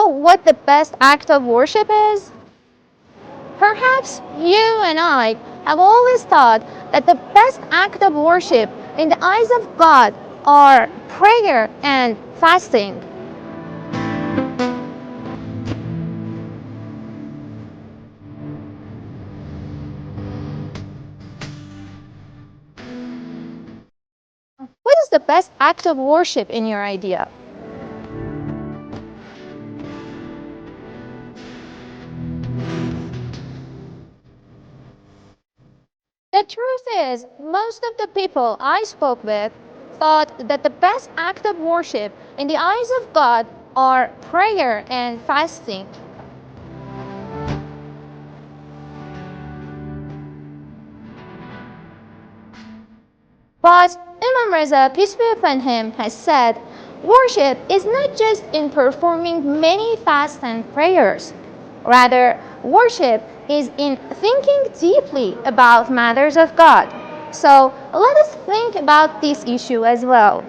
know what the best act of worship is? Perhaps you and I have always thought that the best act of worship in the eyes of God are prayer and fasting. What is the best act of worship in your idea? The truth is, most of the people I spoke with thought that the best act of worship in the eyes of God are prayer and fasting. But Imam Reza, peace be upon him, has said, worship is not just in performing many fasts and prayers. Rather, worship is in thinking deeply about matters of God. So let us think about this issue as well.